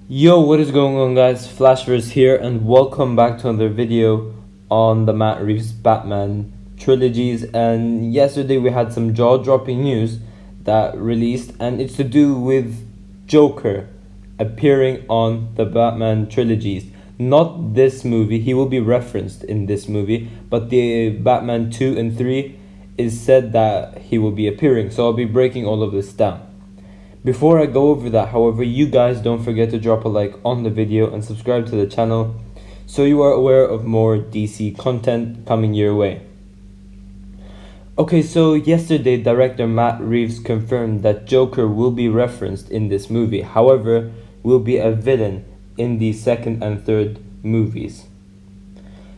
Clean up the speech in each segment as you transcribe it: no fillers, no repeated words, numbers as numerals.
Yo, what is going on, guys? Flashverse here, and welcome back to another video on the Matt Reeves Batman trilogies. And yesterday we had some jaw-dropping news that released, and it's to do with Joker appearing on the Batman trilogies. Not this movie, he will be referenced in this movie, but the Batman 2 and 3 is said that he will be appearing. So I'll be breaking all of this down. Before I go over that, however, you guys don't forget to drop a like on the video and subscribe to the channel so you are aware of more DC content coming your way. Okay, so yesterday director Matt Reeves confirmed that Joker will be referenced in this movie, however, will be a villain in the second and third movies.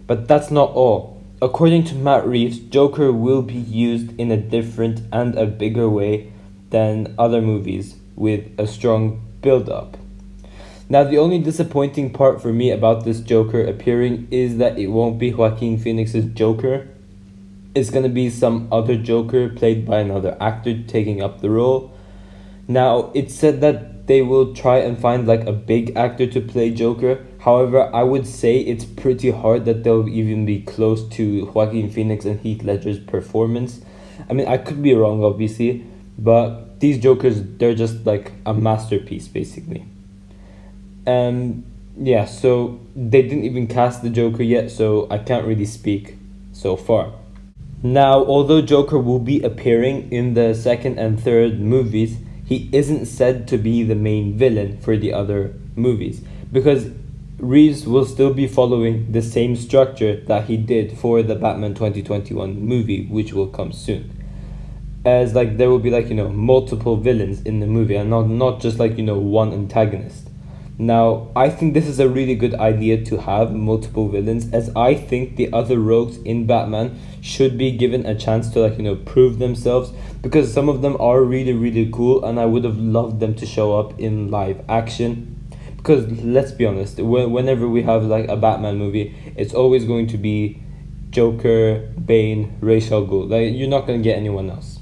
But that's not all. According to Matt Reeves, Joker will be used in a different and a bigger way than other movies with a strong build-up. Now, the only disappointing part for me about this Joker appearing is that it won't be Joaquin Phoenix's Joker. It's gonna be some other Joker played by another actor taking up the role. Now, it's said that they will try and find like a big actor to play Joker. However, I would say it's pretty hard that they'll even be close to Joaquin Phoenix and Heath Ledger's performance. I mean, I could be wrong, obviously, but these Jokers, they're just like a masterpiece, basically. And yeah, so they didn't even cast the Joker yet, so I can't really speak so far. Now, although Joker will be appearing in the second and third movies, he isn't said to be the main villain for the other movies, because Reeves will still be following the same structure that he did for the Batman 2021 movie, which will come soon. As like there will be like multiple villains in the movie and not just like one antagonist. Now, I think this is a really good idea to have multiple villains, as I think the other rogues in Batman should be given a chance to like prove themselves, because some of them are really cool and I would have loved them to show up in live action. Because let's be honest, whenever we have like a Batman movie, it's always going to be Joker, Bane, Ra's al Ghul. Like, you're not going to get anyone else.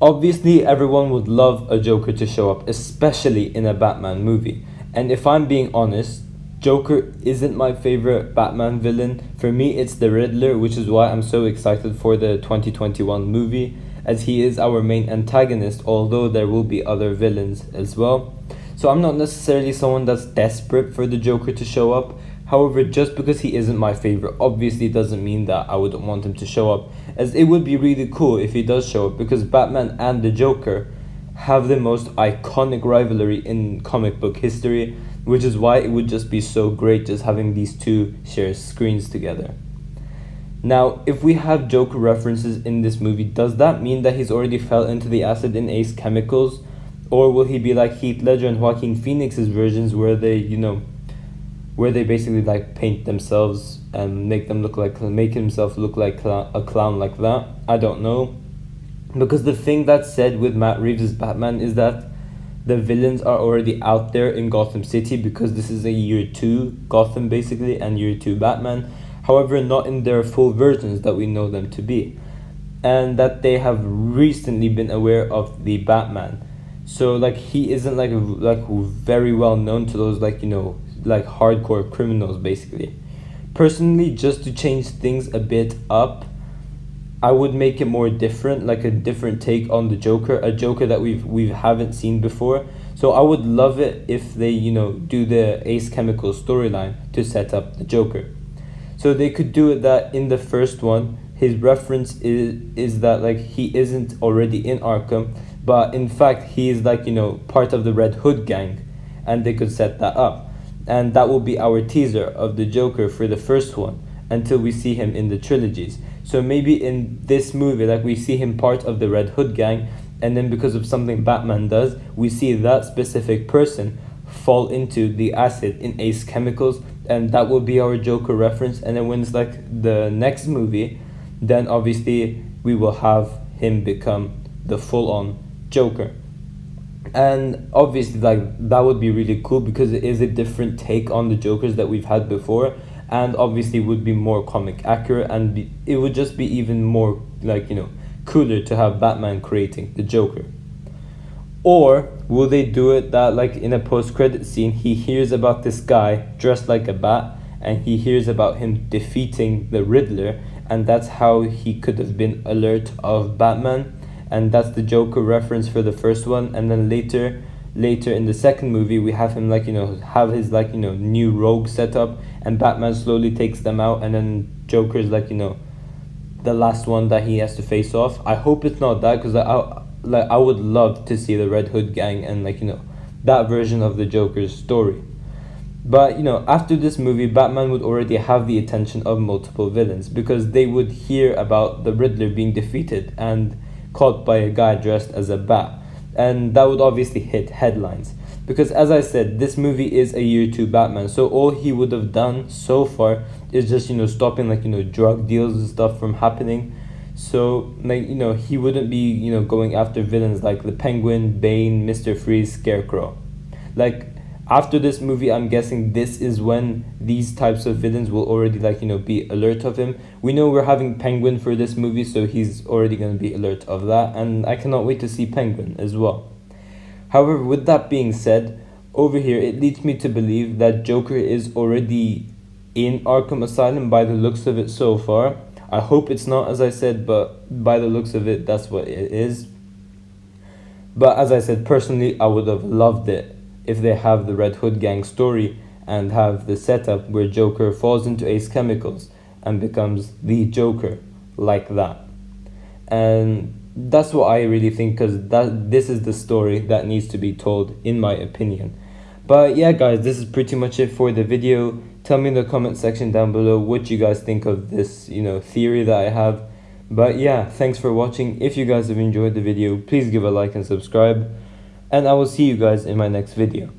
Obviously, everyone would love a Joker to show up, especially in a Batman movie. And if I'm being honest, Joker isn't my favorite Batman villain. For me, it's the Riddler, which is why I'm so excited for the 2021 movie, as he is our main antagonist, although there will be other villains as well. So I'm not necessarily someone that's desperate for the Joker to show up. However, just because he isn't my favorite obviously doesn't mean that I wouldn't want him to show up, as it would be really cool if he does show up, because Batman and the Joker have the most iconic rivalry in comic book history, which is why it would just be so great just having these two share screens together. Now, if we have Joker references in this movie, does that mean that he's already fell into the acid in Ace Chemicals? Or will he be like Heath Ledger and Joaquin Phoenix's versions, where they basically like paint themselves and make himself look like a clown like that? I don't know. Because the thing that's said with Matt Reeves' Batman is that the villains are already out there in Gotham City, because this is a year 2 Gotham basically and year 2 Batman. However, not in their full versions that we know them to be. And that they have recently been aware of the Batman. So like he isn't like very well known to those like hardcore criminals basically. Personally, just to change things a bit up, I would make it more different, like a different take on the Joker, a Joker that we haven't seen before. So I would love it if they do the Ace Chemical storyline to set up the Joker. So they could do it that in the first one, his reference is that like he isn't already in Arkham, but in fact he is like part of the Red Hood gang, and they could set that up. And that will be our teaser of the Joker for the first one until we see him in the trilogies. So maybe in this movie, like we see him part of the Red Hood gang, and then because of something Batman does, we see that specific person fall into the acid in Ace Chemicals, and that will be our Joker reference. And then when it's like the next movie, then obviously we will have him become the full-on Joker. And obviously like that would be really cool, because it is a different take on the Jokers that we've had before, and obviously would be more comic accurate, and it would just be even more like cooler to have Batman creating the Joker. Or will they do it that, like, in a post-credit scene, he hears about this guy dressed like a bat, and he hears about him defeating the Riddler, and that's how he could have been alert of Batman, and that's the Joker reference for the first one. And then later in the second movie, we have him, like, have his, like, new rogue setup, and Batman slowly takes them out, and then Joker's, like, the last one that he has to face off. I hope it's not that, because I would love to see the Red Hood gang and, like, that version of the Joker's story. But after this movie, Batman would already have the attention of multiple villains, because they would hear about the Riddler being defeated and caught by a guy dressed as a bat, and that would obviously hit headlines. Because, as I said, this movie is a year 2 Batman, so all he would have done so far is just stopping, like, drug deals and stuff from happening. So, like, he wouldn't be going after villains like the Penguin, Bane, Mr. Freeze, Scarecrow. Like, after this movie, I'm guessing this is when these types of villains will already, like, be alert of him. We know we're having Penguin for this movie, so he's already going to be alert of that, and I cannot wait to see Penguin as well. However, with that being said, over here, it leads me to believe that Joker is already in Arkham Asylum by the looks of it so far. I hope it's not, as I said, but by the looks of it, that's what it is. But as I said, personally, I would have loved it if they have the Red Hood gang story and have the setup where Joker falls into Ace Chemicals and becomes the Joker, like that. And that's what I really think, because this is the story that needs to be told, in my opinion. But yeah, guys, this is pretty much it for the video. Tell me in the comment section down below what you guys think of this theory that I have. But yeah, thanks for watching. If you guys have enjoyed the video, please give a like and subscribe, and I will see you guys in my next video.